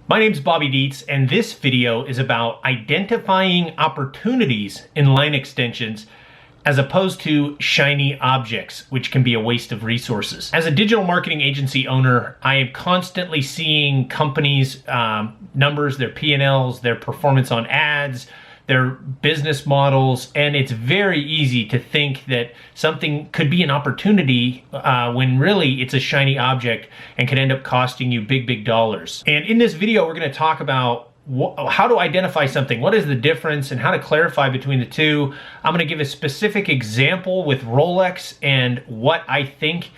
My name's Bobby Dietz, and this video is about identifying opportunities in line extensions as opposed to shiny objects, which can be a waste of resources. As a digital marketing agency owner, I am constantly seeing companies' numbers, their P&Ls, their performance on ads, their business models, and it's very easy to think that something could be an opportunity when really it's a shiny object and could end up costing you big dollars. And in this video, we're going to talk about how to identify something, what is the difference, and how to clarify between the two. I'm going to give a specific example with Rolex and what I think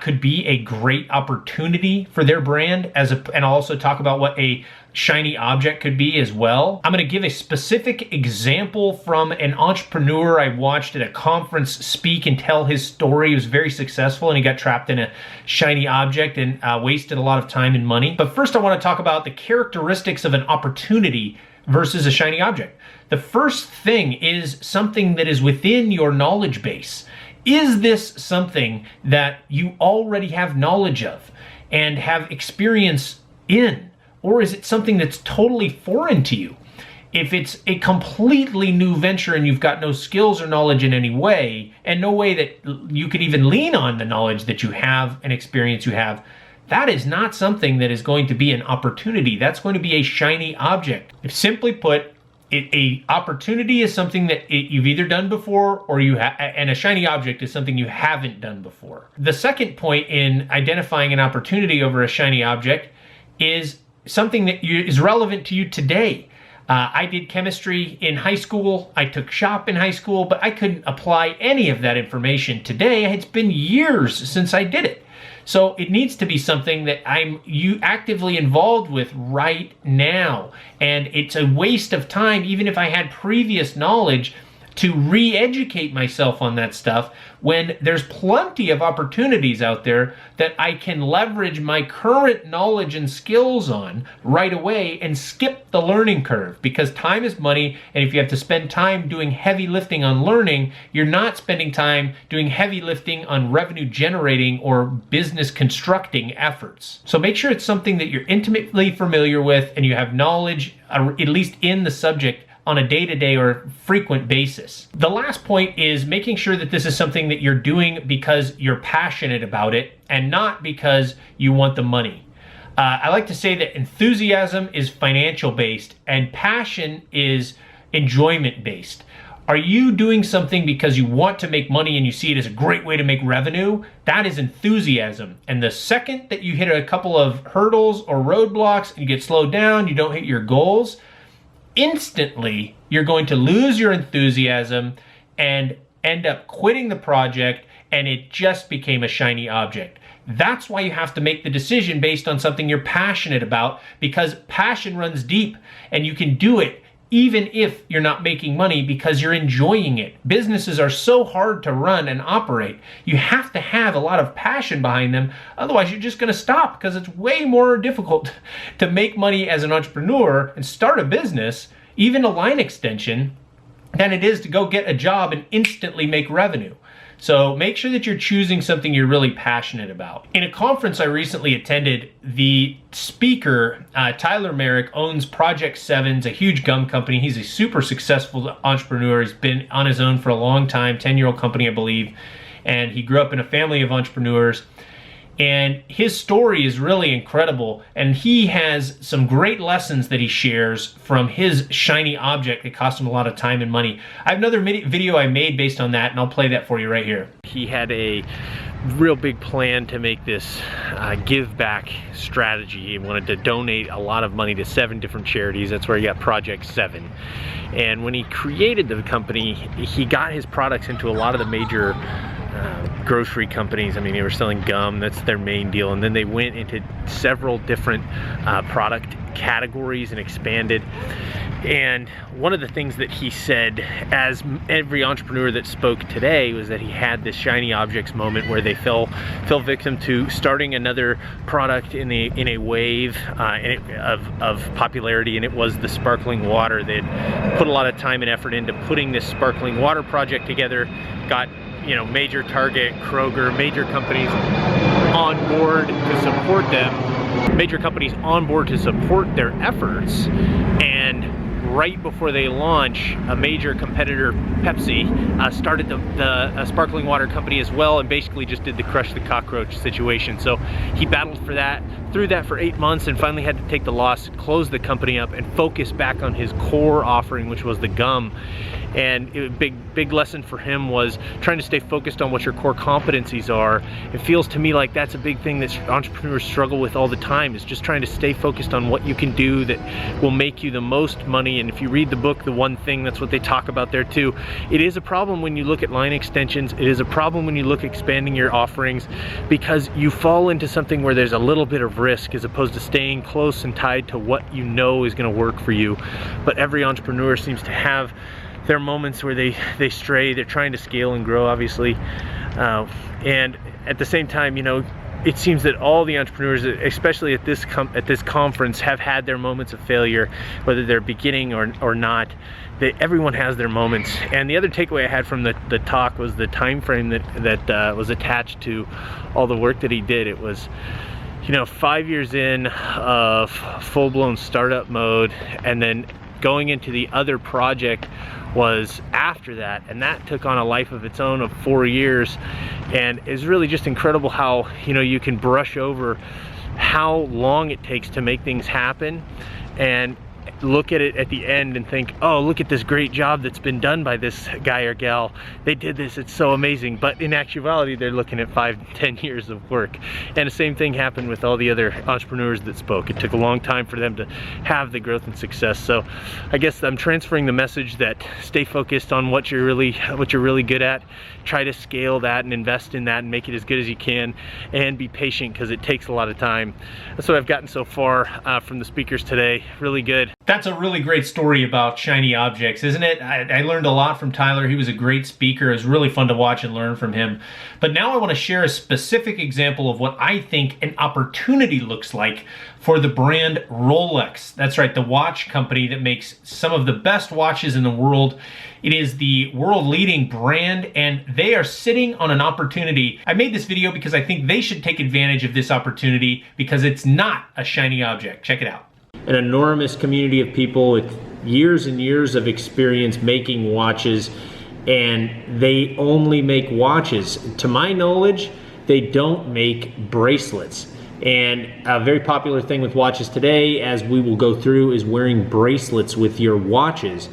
could be a great opportunity for their brand, and I'll also talk about what a shiny object could be as well. I'm going to give a specific example from an entrepreneur I watched at a conference speak and tell his story. He was very successful and he got trapped in a shiny object and wasted a lot of time and money. But first I want to talk about the characteristics of an opportunity versus a shiny object. The first thing is something that is within your knowledge base. Is this something that you already have knowledge of and have experience in? Or is it something that's totally foreign to you? If it's a completely new venture and you've got no skills or knowledge in any way, and no way that you could even lean on the knowledge that you have and experience you have, that is not something that is going to be an opportunity. That's going to be a shiny object. If simply put, a opportunity is something that you've either done before or and a shiny object is something you haven't done before. The second point in identifying an opportunity over a shiny object is something that is relevant to you today. I did chemistry in high school. I took shop in high school, but I couldn't apply any of that information today. It's been years since I did it. So it needs to be something that I'm actively involved with right now. And it's a waste of time, even if I had previous knowledge, to re-educate myself on that stuff when there's plenty of opportunities out there that I can leverage my current knowledge and skills on right away and skip the learning curve, because time is money, and if you have to spend time doing heavy lifting on learning, you're not spending time doing heavy lifting on revenue generating or business constructing efforts. So make sure it's something that you're intimately familiar with and you have knowledge, at least in the subject, on a day-to-day or frequent basis. The last point is making sure that this is something that you're doing because you're passionate about it and not because you want the money. I like to say that enthusiasm is financial-based and passion is enjoyment-based. Are you doing something because you want to make money and you see it as a great way to make revenue? That is enthusiasm. And the second that you hit a couple of hurdles or roadblocks and you get slowed down, you don't hit your goals, instantly you're going to lose your enthusiasm and end up quitting the project, and it just became a shiny object. That's why you have to make the decision based on something you're passionate about, because passion runs deep and you can do it even if you're not making money because you're enjoying it. Businesses are so hard to run and operate. You have to have a lot of passion behind them. Otherwise, you're just going to stop, because it's way more difficult to make money as an entrepreneur and start a business, even a line extension, than it is to go get a job and instantly make revenue. So make sure that you're choosing something you're really passionate about. In a conference I recently attended, the speaker, Tyler Merrick, owns Project 7's a huge gum company. He's a super successful entrepreneur. He's been on his own for a long time, 10-year-old company, I believe. And he grew up in a family of entrepreneurs. And his story is really incredible, and he has some great lessons that he shares from his shiny object that cost him a lot of time and money. I have another video I made based on that, and I'll play that for you right here. He had a real big plan to make this give back strategy. He wanted to donate a lot of money to 7 different charities. That's where he got Project 7. And when he created the company, he got his products into a lot of the major grocery companies. I mean, they were selling gum, that's their main deal, and then they went into several different product categories and expanded. And one of the things that he said, as every entrepreneur that spoke today, was that he had this shiny objects moment where they fell victim to starting another product in a wave of popularity, and it was the sparkling water. They'd put a lot of time and effort into putting this sparkling water project together, got major Target, Kroger, major companies on board to support them, major companies on board to support their efforts, and right before they launch, a major competitor, Pepsi, started the sparkling water company as well, and basically just did the crush the cockroach situation. So he battled for that, through that for 8 months, and finally had to take the loss, close the company up, and focus back on his core offering, which was the gum. And a big lesson for him was trying to stay focused on what your core competencies are. It feels to me like that's a big thing that entrepreneurs struggle with all the time, is just trying to stay focused on what you can do that will make you the most money. And if you read the book, The One Thing, that's what they talk about there too. It is a problem when you look at line extensions. It is a problem when you look at expanding your offerings, because you fall into something where there's a little bit of risk as opposed to staying close and tied to what you know is going to work for you. But every entrepreneur seems to have their moments where they stray. They're trying to scale and grow, obviously, and at the same time, you know, it seems that all the entrepreneurs, especially at this conference, have had their moments of failure, whether they're beginning or not. Everyone has their moments. And the other takeaway I had from the talk was the time frame that was attached to all the work that he did. It was, you know, 5 years in of full-blown startup mode, and then going into the other project was after that, and that took on a life of its own of 4 years. And it's really just incredible how, you know, you can brush over how long it takes to make things happen, and look at it at the end and think, oh, look at this great job that's been done by this guy or gal. They did this, it's so amazing. But in actuality, they're looking at 5-10 years of work. And the same thing happened with all the other entrepreneurs that spoke. It took a long time for them to have the growth and success. So I guess I'm transferring the message that stay focused on what you're really good at. Try to scale that and invest in that and make it as good as you can, and be patient, because it takes a lot of time. That's what I've gotten so far from the speakers today. Really good. That's a really great story about shiny objects, isn't it? I learned a lot from Tyler. He was a great speaker. It was really fun to watch and learn from him. But now I want to share a specific example of what I think an opportunity looks like for the brand Rolex. That's right, the watch company that makes some of the best watches in the world. It is the world-leading brand, and they are sitting on an opportunity. I made this video because I think they should take advantage of this opportunity, because it's not a shiny object. Check it out. An enormous community of people with years and years of experience making watches, and they only make watches. To my knowledge, they don't make bracelets. And a very popular thing with watches today, as we will go through, is wearing bracelets with your watches.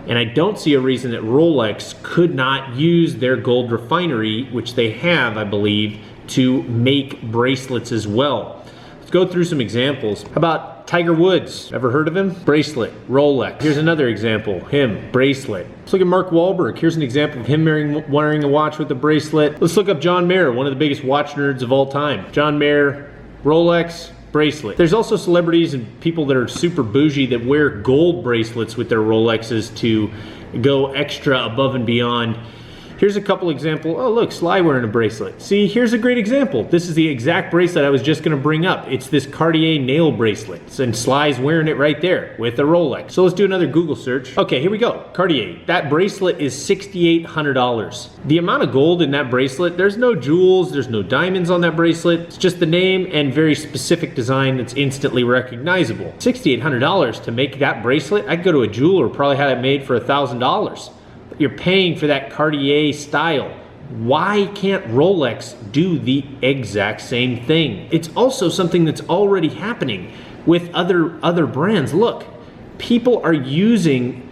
And I don't see a reason that Rolex could not use their gold refinery, which they have, I believe, to make bracelets as well. Let's go through some examples. How about Tiger Woods? Ever heard of him? Bracelet, Rolex. Here's another example, him, bracelet. Let's look at Mark Wahlberg. Here's an example of him wearing a watch with a bracelet. Let's look up John Mayer, one of the biggest watch nerds of all time. John Mayer, Rolex, bracelet. There's also celebrities and people that are super bougie that wear gold bracelets with their Rolexes to go extra above and beyond. Here's a couple examples. Oh look, Sly wearing a bracelet. See, here's a great example. This is the exact bracelet I was just gonna bring up. It's this Cartier nail bracelet, and Sly's wearing it right there with a Rolex. So let's do another Google search. Okay, here we go, Cartier. That bracelet is $6,800. The amount of gold in that bracelet, there's no jewels, there's no diamonds on that bracelet. It's just the name and very specific design that's instantly recognizable. $6,800 to make that bracelet? I could go to a jeweler, probably had it made for $1,000. You're paying for that Cartier style. Why can't Rolex do the exact same thing? It's also something that's already happening with other brands. Look, people are using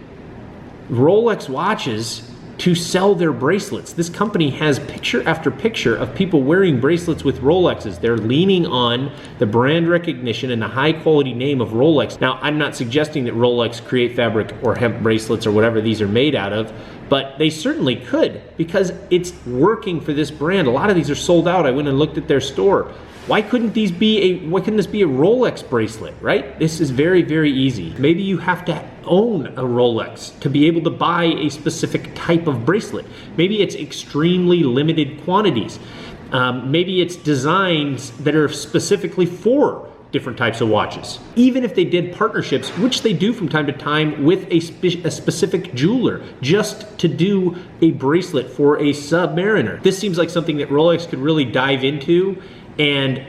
Rolex watches to sell their bracelets. This company has picture after picture of people wearing bracelets with Rolexes. They're leaning on the brand recognition and the high quality name of Rolex. Now, I'm not suggesting that Rolex create fabric or hemp bracelets or whatever these are made out of, but they certainly could, because it's working for this brand. A lot of these are sold out. I went and looked at their store. Why couldn't this be a Rolex bracelet, right? This is very, very easy. Maybe you have to own a Rolex to be able to buy a specific type of bracelet. Maybe it's extremely limited quantities. Maybe it's designs that are specifically for different types of watches. Even if they did partnerships, which they do from time to time with a specific jeweler, just to do a bracelet for a submariner. This seems like something that Rolex could really dive into and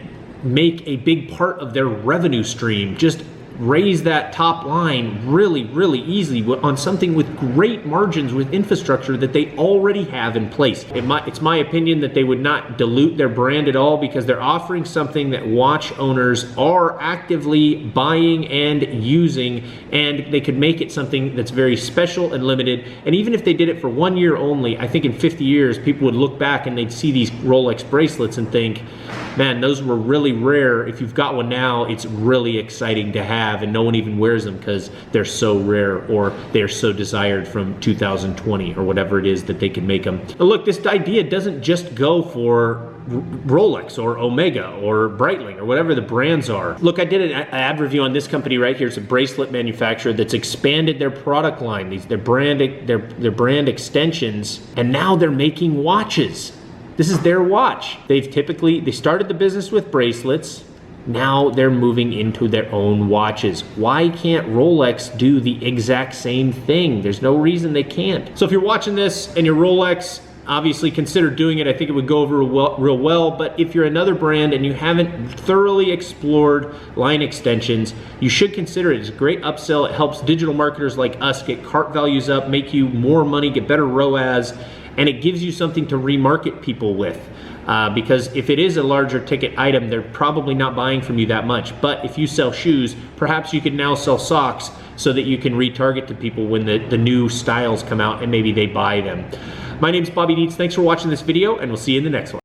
make a big part of their revenue stream. Just raise that top line really, really easily on something with great margins, with infrastructure that they already have in place. It's my opinion that they would not dilute their brand at all, because they're offering something that watch owners are actively buying and using, and they could make it something that's very special and limited. And even if they did it for 1 year only, I think in 50 years, people would look back and they'd see these Rolex bracelets and think, man, those were really rare. If you've got one now, it's really exciting to have, and no one even wears them because they're so rare, or they're so desired from 2020 or whatever it is that they can make them. But look, this idea doesn't just go for Rolex or Omega or Breitling or whatever the brands are. Look, I did an ad review on this company right here. It's a bracelet manufacturer that's expanded their product line, their brand extensions, and now they're making watches. This is their watch. They started the business with bracelets. Now they're moving into their own watches. Why can't Rolex do the exact same thing? There's no reason they can't. So if you're watching this and you're Rolex, obviously consider doing it. I think it would go over real well. But if you're another brand and you haven't thoroughly explored line extensions, you should consider it. It's a great upsell. It helps digital marketers like us get cart values up, make you more money, get better ROAS, and it gives you something to remarket people with. Because if it is a larger ticket item, they're probably not buying from you that much. But if you sell shoes, perhaps you could now sell socks so that you can retarget to people when the new styles come out and maybe they buy them. My name's Bobby Dietz. Thanks for watching this video, and we'll see you in the next one.